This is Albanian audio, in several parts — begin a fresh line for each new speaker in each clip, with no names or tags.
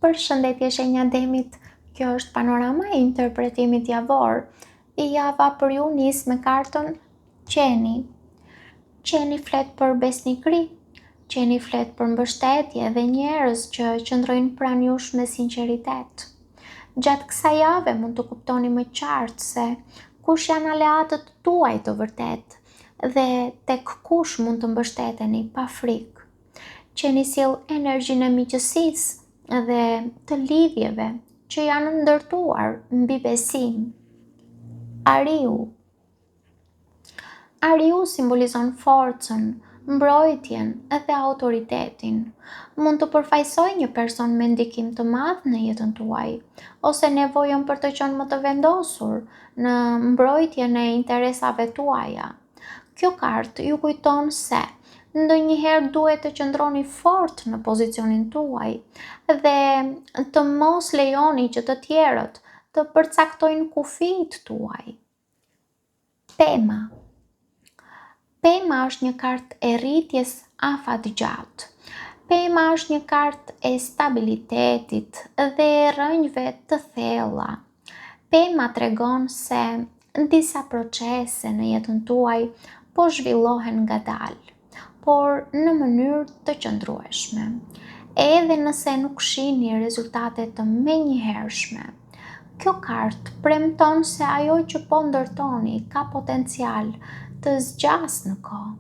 Përshëndetje shenja demit, kjo është panorama e interpretimit javor. I java për ju nis me kartën qeni. Qeni flet për besnikëri, qeni flet për mbështetje dhe njerëz që qëndrojnë pranë jush me sinqeritet. Gjatë kësaj jave mund të kuptoni më qartë se kush janë aleatët tuaj të vërtet dhe tek kush mund të mbështeteni pa frikë. Qeni sjell energjinë e miqësisë dhe të lidhjeve që janë ndërtuar mbi besim. Ariu simbolizon forcën, mbrojtjen dhe autoritetin. Mund të përfaqësojë një person me ndikim të madh në jetën tuaj, ose nevojën për të qenë më të vendosur në mbrojtjen e interesave tuaja. Kjo kartë ju kujton se ndonjëherë duhet të qëndroni fort në pozicionin tuaj dhe të mos lejoni që të tjerët të përcaktojnë kufijtë tuaj. Pema është një kartë e rritjes afatgjatë. Pema është një kartë e stabilitetit dhe e rrënjve të thella. Pema tregon se disa procese në jetën tuaj po zhvillohen ngadalë, por në mënyrë të qëndrueshme. Edhe nëse nuk shihni rezultate të menjëhershme, kjo kartë premton se ajo që po ndërtoni ka potencial të zgjasë në kohë.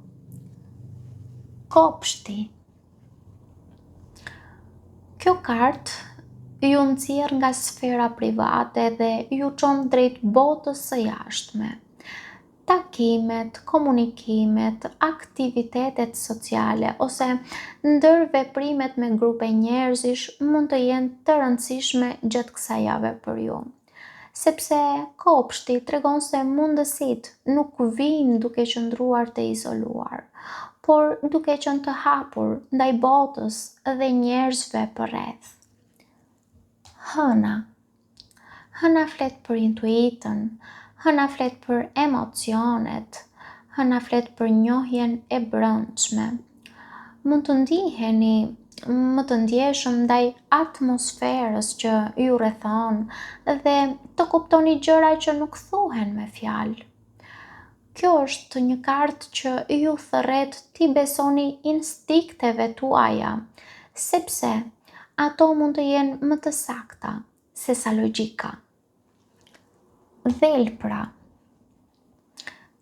Kopshti. Kjo kartë ju nxjerr nga sfera private dhe ju çon drejt botës së jashtme. Takimet, komunikimet, aktivitetet sociale ose ndër veprimet me grupe njerëzish mund të jenë të rëndësishme gjatë kësaj jave për ju. Sepse kopshti tregon se mundësitë nuk vijnë duke qëndruar të izoluar, por duke qenë të hapur ndaj botës dhe njerëzve përreth. Hëna flet për intuitën, hëna flet për emocionet, hëna flet për njohjen e brendshme. Mund të ndiheni më të ndjeshëm ndaj atmosferës që ju rrethon dhe të kuptoni gjëra që nuk thuhen me fjalë. Kjo është një kartë që ju thërret t'i besoni instinkteve tuaja, sepse ato mund të jenë më të sakta se sa logjika.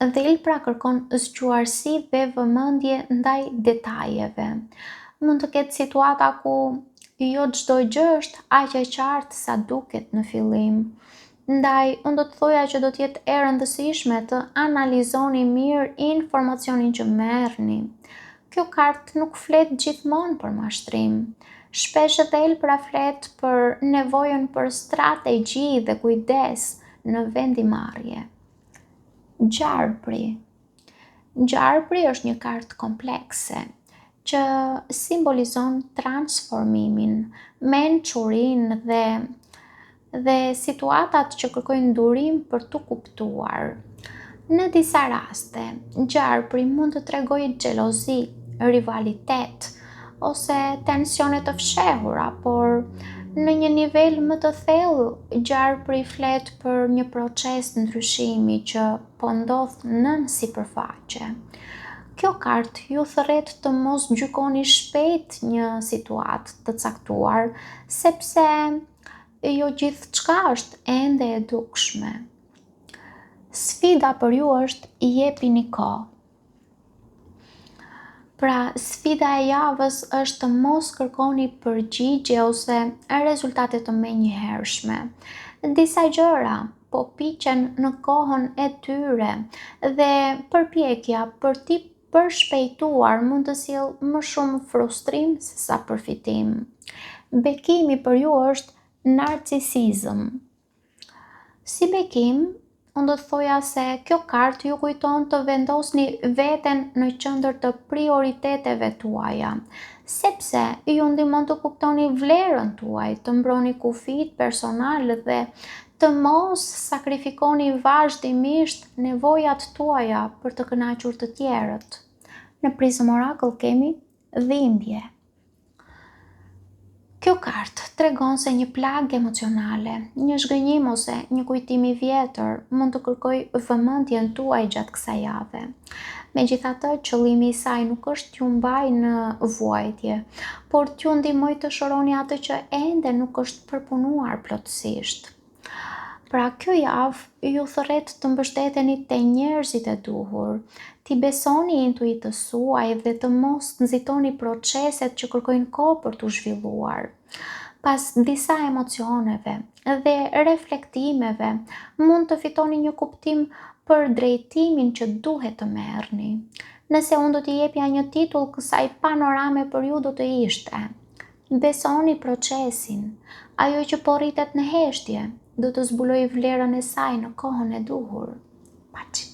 Dhelpra kërkon zgjuarsi dhe vëmendje ndaj detajeve. Mund të ketë situata ku jo çdo gjë është aq e qartë sa duket në fillim. Ndaj, unë do të thoja që do të jetë e rëndësishme të analizoni mirë informacionin që merrni. Kjo kartë nuk flet gjithmonë për mashtrim. Shpesh dhelpra flet për nevojën për strategji dhe kujdes në vendimarrje. Gjarpri është një kartë komplekse që simbolizon transformimin, mençurinë dhe situatat që kërkojnë durim për t'u kuptuar. Në disa raste, gjarpri mund të tregojë xhelozi, rivalitet ose tensione të fshehura, por në një nivel më të thellë, gjarpri flet për një proces ndryshimi që po ndodh nën sipërfaqe. Kjo kartë ju thërret të mos gjykoni shpejt një situatë të caktuar, sepse jo gjithçka është ende e dukshme. Sfida për ju është i jepini kohë. Pra, sfida e javës është të mos kërkoni përgjigje ose rezultate të menjëhershme. Disa gjëra po piqen në kohën e tyre dhe përpjekja për t'i përshpejtuar mund të sjellë më shumë frustrim sesa përfitim. Bekimi për ju është narcisizëm. Si bekim, unë do të thoja se kjo kartë ju kujton të vendosni veten në qendër të prioriteteve tuaja, sepse ju ndihmon të kuptoni vlerën tuaj, të mbroni kufijtë personale dhe të mos sakrifikoni vazhdimisht nevojat tuaja për të kënaqur të tjerët. Në Prism Oracle kemi dhimbje. Kjo kartë tregon se një plagë emocionale, një zhgënjim ose një kujtim i vjetër mund të kërkojë vëmendjen tuaj gjatë kësaj jave. Megjithatë, qëllimi i saj nuk është t'ju mbajë në vuajtje, por t'ju ndihmoj të shëroni atë që ende nuk është përpunuar plotësisht. Pra kjo javë ju thërret të mbështeteni te njerëzit e duhur, t'i besoni intuitës suaj dhe të mos nxitoni proceset që kërkojnë kohë për t'u zhvilluar. Pas disa emocioneve dhe reflektimeve, mund të fitoni një kuptim për drejtimin që duhet të merrni. Nëse unë do t'i jepja një titull kësaj panorame për ju do të ishte: besoni procesin, ajo që po rritet në heshtje do të zbulojë vlerën e saj në kohën e duhur. Paçi.